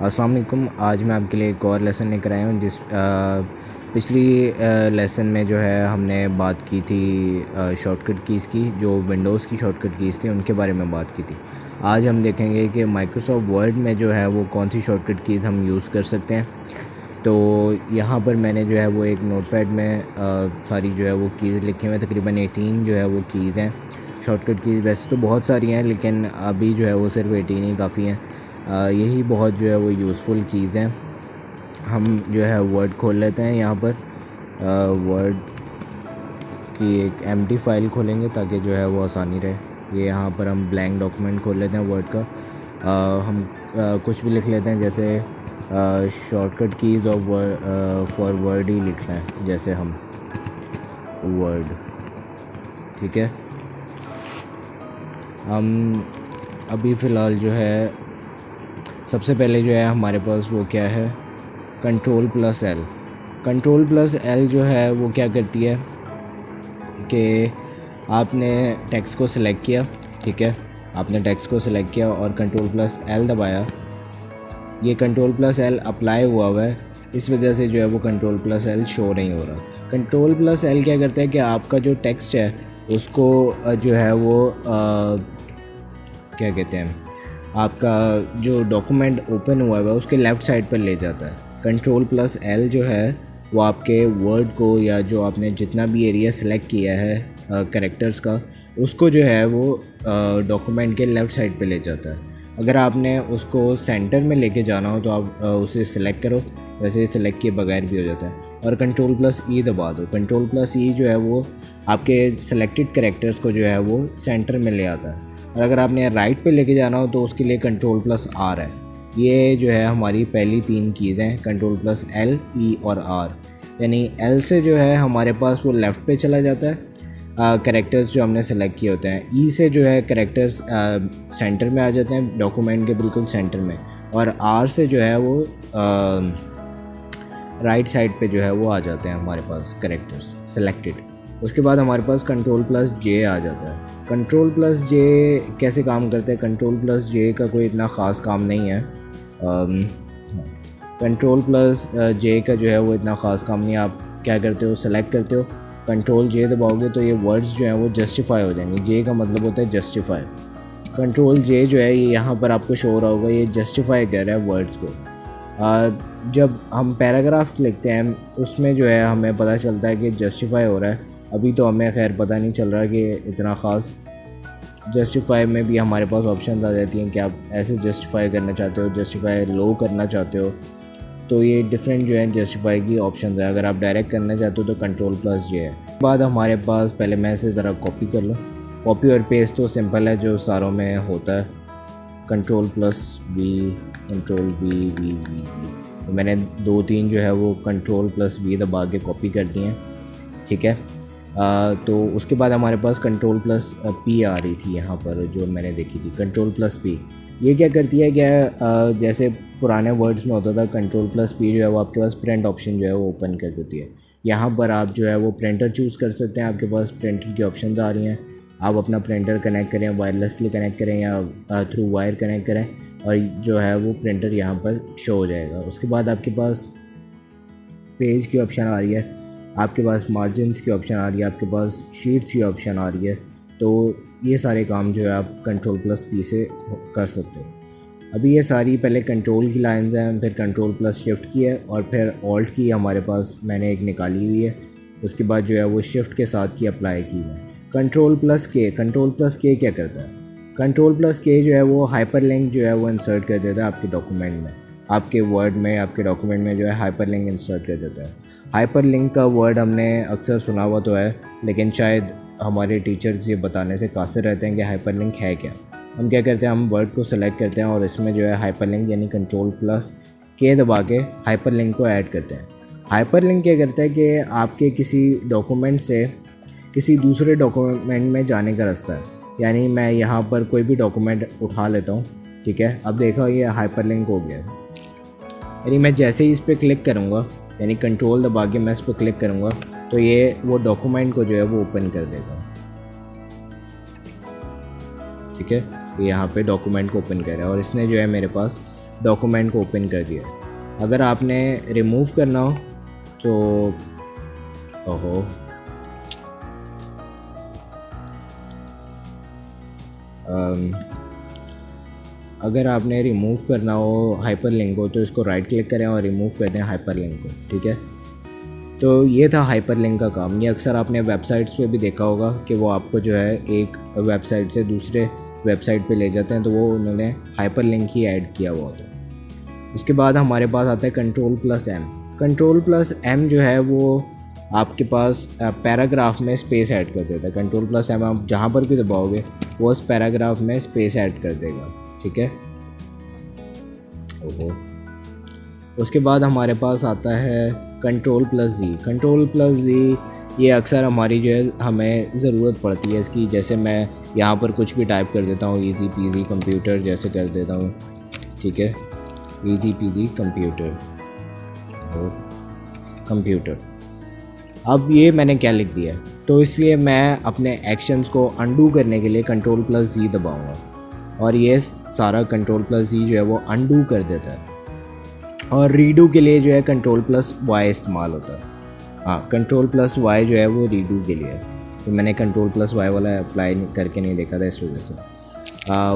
अस्सलाम वालेकुम। आज मैं आपके लिए एक और लेसन लेकर आया हूँ पिछली लेसन में जो है हमने बात की थी शॉर्टकट कीज़ की, जो विंडोज़ की शॉर्टकट कीज़ थी उनके बारे में बात की थी। आज हम देखेंगे कि माइक्रोसॉफ्ट वर्ड में जो है वो कौन सी शॉर्टकट कीज़ हम यूज़ कर सकते हैं। तो यहाँ पर मैंने जो है वो एक नोटपैड में सारी जो है वो कीज़ लिखे हुए हैं, तकरीबन 18 जो है वो कीज़ हैं शॉर्टकट कीज़। वैसे तो बहुत सारी हैं लेकिन अभी जो है वो सिर्फ 18 ही काफ़ी हैं। यही बहुत जो है वो यूज़फुल चीज़ हैं। हम जो है वर्ड खोल लेते हैं। यहाँ पर वर्ड की एक एम्प्टी फ़ाइल खोलेंगे ताकि जो है वो आसानी रहे। ये यहाँ पर हम ब्लैंक डॉक्यूमेंट खोल लेते हैं वर्ड का। हम कुछ भी लिख लेते हैं, जैसे शॉर्टकट कीज़ और फॉर वर्ड ही लिखना है, जैसे हम वर्ड। ठीक है, हम अभी फ़िलहाल जो है सबसे पहले जो है हमारे पास वो क्या है, Ctrl+L। Ctrl+L जो है वो क्या करती है कि आपने टेक्स्ट को सिलेक्ट किया, ठीक है, आपने टेक्स्ट को सिलेक्ट किया और Ctrl+L दबाया। ये Ctrl+L अप्लाई हुआ है, इस वजह से जो है वो Ctrl+L शो नहीं हो रहा। Ctrl+L क्या करता है कि आपका जो टेक्स्ट है उसको जो है वो क्या कहते हैं, आपका जो डॉक्यूमेंट ओपन हुआ है उसके लेफ़्ट साइड पर ले जाता है। Ctrl+L जो है वो आपके वर्ड को, या जो आपने जितना भी एरिया सेलेक्ट किया है कैरेक्टर्स का, उसको जो है वो डॉक्यूमेंट के लेफ़्ट साइड पे ले जाता है। अगर आपने उसको सेंटर में लेके जाना हो तो आप उसे सिलेक्ट करो, वैसे सिलेक्ट किए बगैर भी हो जाता है। और Ctrl+E दबा दो। Ctrl+E जो है वो आपके सेलेक्टेड कैरेक्टर्स को जो है वो सेंटर में ले आता है। और अगर आपने राइट पे लेके जाना हो तो उसके लिए Ctrl+R है। ये जो है हमारी पहली 3 कीज़ हैं, Ctrl+L, E और R। यानी L से जो है हमारे पास वो लेफ़्ट पे चला जाता है कैरेक्टर्स जो हमने सेलेक्ट किए होते हैं। ई से जो है कैरेक्टर्स सेंटर में आ जाते हैं, डॉक्यूमेंट के बिल्कुल सेंटर में। और आर से जो है वो राइट साइड पे जो है वो आ जाते हैं हमारे पास कैरेक्टर्स सेलेक्टेड। उसके बाद हमारे पास Ctrl+J आ जाता है। Ctrl+J कैसे काम करता है? Ctrl+J का कोई इतना ख़ास काम नहीं है। Ctrl+J का जो है वो इतना ख़ास काम नहीं है। आप क्या करते हो, सेलेक्ट करते हो, Ctrl+J दबाओगे तो ये वर्ड्स जो हैं वो जस्टिफाई हो जाएंगे। J का मतलब होता है जस्टिफाई। Ctrl+J जो है ये यहाँ पर आपको शो हो रहा होगा, ये जस्टिफाई कर रहा है वर्ड्स को। जब हम पैराग्राफ्स लिखते हैं उसमें जो है हमें पता चलता है कि जस्टिफाई हो रहा है। अभी तो हमें खैर पता नहीं चल रहा कि इतना ख़ास। जस्टिफाई में भी हमारे पास ऑप्शन आ जाती हैं कि आप ऐसे जस्टिफाई करना चाहते हो, जस्टिफाई लो करना चाहते हो, तो ये डिफरेंट जो है जस्टिफाई की ऑप्शन है। अगर आप डायरेक्ट करना चाहते हो तो Ctrl+J है। बाद हमारे पास, पहले मैं इसे ज़रा कॉपी कर लूँ। कॉपी और पेस्ट तो सिंपल है, जो सारों में होता है, Ctrl+V, Ctrl+V। तो मैंने 2-3 जो है वो Ctrl+V दबा के कॉपी कर दिए हैं, ठीक है। तो उसके बाद हमारे पास Ctrl+P आ रही थी यहाँ पर, जो मैंने देखी थी Ctrl+P। ये क्या करती है, क्या जैसे पुराने वर्ड्स में होता था, Ctrl+P जो है वो आपके पास प्रिंट ऑप्शन जो है वो ओपन कर देती है। यहाँ पर आप जो है वो प्रिंटर चूज़ कर सकते हैं। आपके पास प्रिंटर की ऑप्शंस आ रही हैं। आप अपना प्रिंटर कनेक्ट करें, वायरलेसली कनेक्ट करें या थ्रू वायर कनेक्ट करें, और जो है वो प्रिंटर यहाँ पर शो हो जाएगा। उसके बाद आपके पास पेज की ऑप्शन आ रही है, आपके पास मार्जिन्स की ऑप्शन आ रही है, आपके पास शीट्स की ऑप्शन आ रही है। तो ये सारे काम जो है आप Ctrl+P से कर सकते हो। अभी ये सारी पहले कंट्रोल की लाइंस हैं, फिर Ctrl+Shift की है, और फिर ऑल्ट की हमारे पास मैंने एक निकाली हुई है। उसके बाद जो है वो शिफ्ट के साथ की अप्लाई की है। Ctrl+K क्या करता है? Ctrl+K जो है वो हाइपरलिंक जो है वो इंसर्ट कर देता है आपके डॉक्यूमेंट में, आपके वर्ड में, आपके डॉक्यूमेंट में जो है हाइपरलिंक इंसर्ट कर देता है। हाइपरलिंक का वर्ड हमने अक्सर सुना हुआ तो है, लेकिन शायद हमारे टीचर्स ये बताने से कासिर रहते हैं कि हाइपरलिंक है क्या। हम क्या करते हैं, हम वर्ड को सेलेक्ट करते हैं और इसमें जो है हाइपरलिंक यानी Ctrl+K दबा के हाइपरलिंक को ऐड करते हैं। हाइपरलिंक क्या करता है कि आपके किसी डॉक्यूमेंट से किसी दूसरे डॉक्यूमेंट में जाने का रास्ता है। यानी मैं यहाँ पर कोई भी डॉक्यूमेंट उठा लेता हूँ, ठीक है, अब देखो ये हाइपरलिंक हो गया। यानी मैं जैसे ही इस पर क्लिक करूँगा, यानी कंट्रोल दबा के मैं इस पर क्लिक करूँगा, तो ये वो डॉक्यूमेंट को जो है वो ओपन कर देगा, ठीक है। तो यहाँ पे डॉक्यूमेंट को ओपन कर रहा है और इसने जो है मेरे पास डॉक्यूमेंट को ओपन कर दिया। अगर आपने रिमूव करना हो तो ओहो अगर आपने रिमूव करना हो हाइपरलिंक को तो इसको राइट क्लिक करें और रिमूव कर दें हाइपरलिंक को, ठीक है। तो ये था हाइपरलिंक का काम। ये अक्सर आपने वेबसाइट्स पे भी देखा होगा कि वो आपको जो है एक वेबसाइट से दूसरे वेबसाइट पे ले जाते हैं, तो वो उन्होंने हाइपरलिंक ही ऐड किया हुआ होता है। उसके बाद हमारे पास आता है Ctrl+M। Ctrl+M जो है वो आपके पास पैराग्राफ में स्पेस ऐड कर देता है। Ctrl+M आप जहाँ पर भी दबाओगे वो उस पैराग्राफ में स्पेस ऐड कर देगा, ठीक है। ओहो। उसके बाद हमारे पास आता है Ctrl+Z। Ctrl+Z ये अक्सर हमारी जो है हमें ज़रूरत पड़ती है इसकी। जैसे मैं यहाँ पर कुछ भी टाइप कर देता हूँ, ईजी पीजी कंप्यूटर जैसे कर देता हूँ, ठीक है, ईजी पीजी कंप्यूटर। अब ये मैंने क्या लिख दिया, तो इसलिए मैं अपने एक्शंस को अंडू करने के लिए Ctrl+Z दबाऊँगा और ये सारा Ctrl+Z जो है वो अंडू कर देता है। और रीडू के लिए जो है Ctrl+Y इस्तेमाल होता है। हाँ, Ctrl+Y जो है वो रीडू के लिए है, तो मैंने Ctrl+Y वाला अप्लाई करके नहीं देखा था इस वजह से।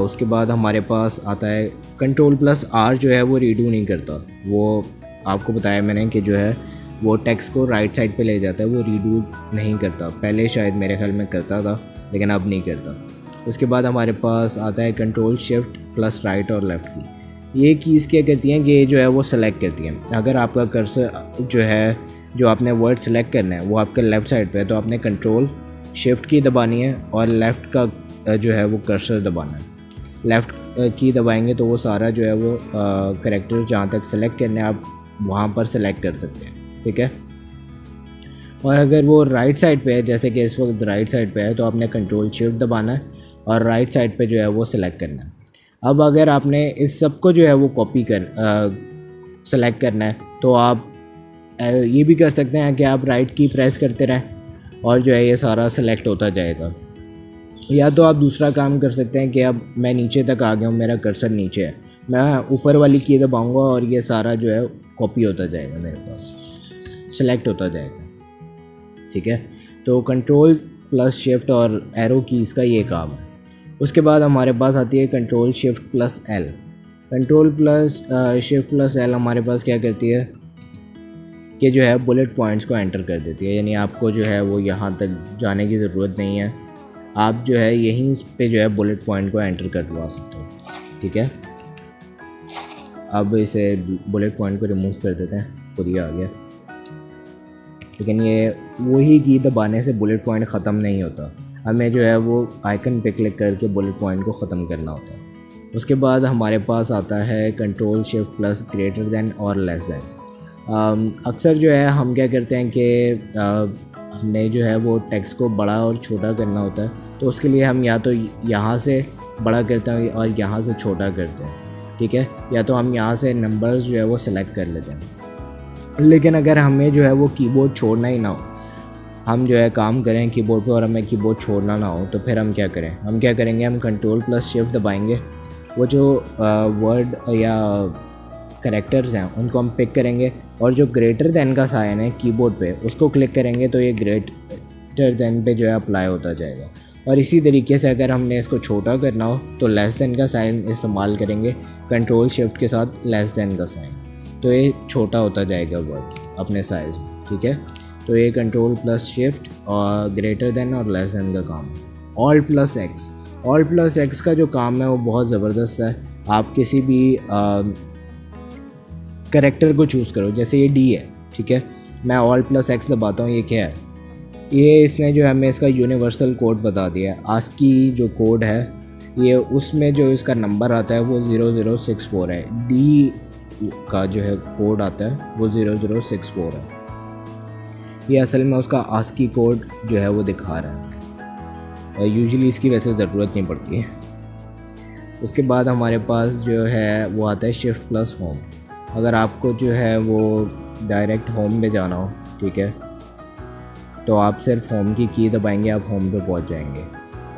उसके बाद हमारे पास आता है Ctrl+R जो है वो रीडू नहीं करता। वो आपको बताया मैंने कि जो है वो टेक्स्ट को राइट साइड पे ले जाता है, वो रीडू नहीं करता। पहले शायद मेरे ख्याल में करता था लेकिन अब नहीं करता। उसके बाद हमारे पास आता है Ctrl+Shift+राइट और लेफ़्ट की। ये कीज़ क्या करती हैं कि जो है वो सेलेक्ट करती हैं। अगर आपका कर्सर जो है जो आपने वर्ड सेलेक्ट करना है वो आपके लेफ़्ट साइड पे है, तो आपने Ctrl+Shift की दबानी है और लेफ़्ट का जो है वो कर्सर दबाना है। लेफ़्ट की दबाएंगे तो वो सारा जो है वो करैक्टर जहाँ तक सेलेक्ट करने आप वहाँ पर सेलेक्ट कर सकते हैं, ठीक है। और अगर वो राइट साइड पे है, जैसे कि इस वक्त राइट साइड पे है, तो आपने Ctrl+Shift दबाना है और राइट साइड पे जो है वो सिलेक्ट करना है। अब अगर आपने इस सब को जो है वो कॉपी सेलेक्ट करना है तो आप ये भी कर सकते हैं कि आप राइट की प्रेस करते रहें और जो है ये सारा सेलेक्ट होता जाएगा। या तो आप दूसरा काम कर सकते हैं कि अब मैं नीचे तक आ गया हूँ, मेरा कर्सर नीचे है, मैं ऊपर वाली की दबाऊँगा और ये सारा जो है कॉपी होता जाएगा, मेरे पास सेलेक्ट होता जाएगा, ठीक है। तो Ctrl+Shift और एरो कीज़ का ये काम है। उसके बाद हमारे पास आती है Ctrl+Shift+L। Ctrl+Shift+L हमारे पास क्या करती है कि जो है बुलेट पॉइंट्स को एंटर कर देती है। यानी आपको जो है वो यहाँ तक जाने की ज़रूरत नहीं है, आप जो है यहीं पे जो है बुलेट पॉइंट को एंटर करवा सकते हो, ठीक है। अब इसे बुलेट पॉइंट को रिमूव कर देते हैं, खुद ही आ गया। लेकिन ये वही की दबाने से बुलेट पॉइंट ख़त्म नहीं होता, हमें जो है वो आइकन पे क्लिक करके बुलेट पॉइंट को ख़त्म करना होता है। उसके बाद हमारे पास आता है Ctrl+Shift+ ग्रेटर दैन और लेस दैन। अक्सर जो है हम क्या करते हैं कि हमने जो है वो टेक्स्ट को बड़ा और छोटा करना होता है, तो उसके लिए हम या तो यहाँ से बड़ा करते हैं और यहाँ से छोटा करते हैं, ठीक है। या तो हम यहाँ से नंबर्स जो है वो सिलेक्ट कर लेते हैं। लेकिन अगर हमें जो है वो कीबोर्ड छोड़ना ही ना हो, हम जो है काम करें कीबोर्ड पे और हमें कीबोर्ड छोड़ना ना हो, तो फिर हम क्या करें, हम क्या करेंगे, हम Ctrl+Shift दबाएंगे, वो जो वर्ड या करैक्टर्स हैं उनको हम पिक करेंगे और जो ग्रेटर दैन का साइन है कीबोर्ड पे उसको क्लिक करेंगे तो ये ग्रेटर दैन पे जो है अप्लाई होता जाएगा। और इसी तरीके से अगर हमने इसको छोटा करना हो तो लेस दैन का साइन इस्तेमाल करेंगे, Ctrl+Shift के साथ लेस दैन का साइन, तो ये छोटा होता जाएगा वर्ड अपने साइज़ में, ठीक है। तो ये Ctrl+Shift और ग्रेटर दैन और लेस दैन का काम है। Alt+X, Alt+X का जो काम है वो बहुत ज़बरदस्त है। आप किसी भी करैक्टर को चूज़ करो, जैसे ये D है, ठीक है, मैं Alt+X दबाता हूँ, ये क्या है, ये इसने जो हमें इसका यूनिवर्सल कोड बता दिया है। ASCII जो कोड है ये उसमें जो इसका नंबर आता है वो 0064 है, D का जो है कोड आता है वो 0064 है। ये असल में उसका ASCII कोड जो है वो दिखा रहा है और यूजुअली इसकी वैसे ज़रूरत नहीं पड़ती है। उसके बाद हमारे पास जो है वो आता है Shift+Home। अगर आपको जो है वो डायरेक्ट होम पे जाना हो, ठीक है, तो आप सिर्फ होम की की दबाएंगे, आप होम पे पहुंच जाएंगे,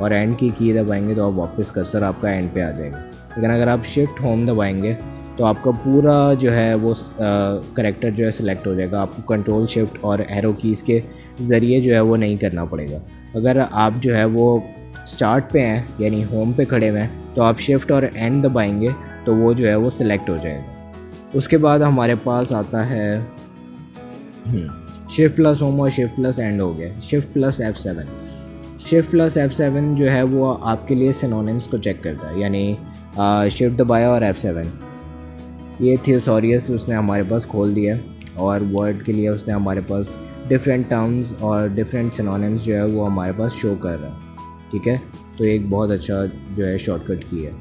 और एंड की दबाएंगे तो आप वापस कर्सर आपका एंड पे आ जाएगा। लेकिन अगर आप Shift Home दबाएंगे तो आपका पूरा जो है वो करैक्टर जो है सिलेक्ट हो जाएगा। आपको कंट्रोल शिफ्ट और एरो कीज़ के ज़रिए जो है वो नहीं करना पड़ेगा। अगर आप जो है वो स्टार्ट पे हैं यानी होम पे खड़े हुए हैं तो आप शिफ्ट और एंड दबाएंगे तो वो जो है वो सिलेक्ट हो जाएगा। उसके बाद हमारे पास आता है शिफ्ट प्लस होम और शिफ्ट प्लस एंड हो गया। Shift plus F7, shift plus F7 जो है वो आपके लिए सिनोनिम्स को चेक करता है, यानी शिफ्ट दबाया और F7, ये थियोसॉरियस उसने हमारे पास खोल दिया और वर्ड के लिए उसने हमारे पास डिफरेंट टर्म्स और डिफरेंट सिनोनिम्स जो है वो हमारे पास शो कर रहा है। ठीक है, तो एक बहुत अच्छा जो है शॉर्टकट की है।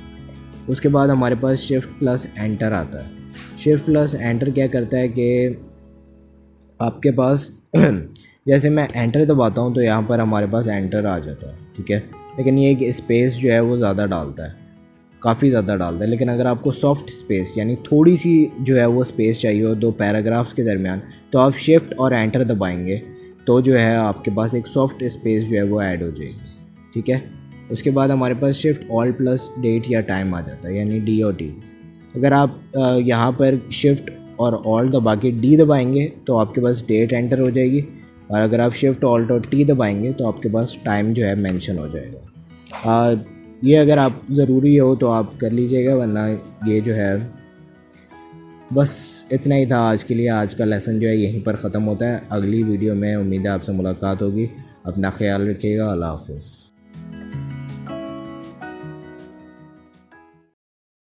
उसके बाद हमारे पास शिफ्ट प्लस एंटर आता है। शिफ्ट प्लस एंटर क्या करता है कि आपके पास जैसे मैं एंटर दबाता हूँ तो यहाँ पर हमारे पास एंटर आ जाता है। ठीक है, लेकिन ये एक स्पेस जो है वो ज़्यादा डालता है, काफ़ी ज़्यादा डालता है। लेकिन अगर आपको सॉफ्ट स्पेस यानी थोड़ी सी जो है वो स्पेस चाहिए हो दो पैराग्राफ्स के दरमियान, तो आप शिफ्ट और एंटर दबाएंगे तो जो है आपके पास एक सॉफ्ट स्पेस जो है वो ऐड हो जाएगी। ठीक है, उसके बाद हमारे पास शिफ्ट ऑल प्लस डेट या टाइम आ जाता है, यानी DOT। अगर आप यहाँ पर शिफ्ट और ऑल दबा के D दबाएंगे तो आपके पास डेट एंटर हो जाएगी, और अगर आप शिफ्ट ऑल्ट और T दबाएंगे तो आपके पास टाइम जो है मेंशन हो जाएगा। ये अगर आप ज़रूरी हो तो आप कर लीजिएगा, वरना ये जो है बस इतना ही था आज के लिए। आज का लेसन जो है यहीं पर ख़त्म होता है। अगली वीडियो में उम्मीद है आपसे मुलाकात होगी। अपना ख्याल रखिएगा। अल्लाह हाफ़िज़।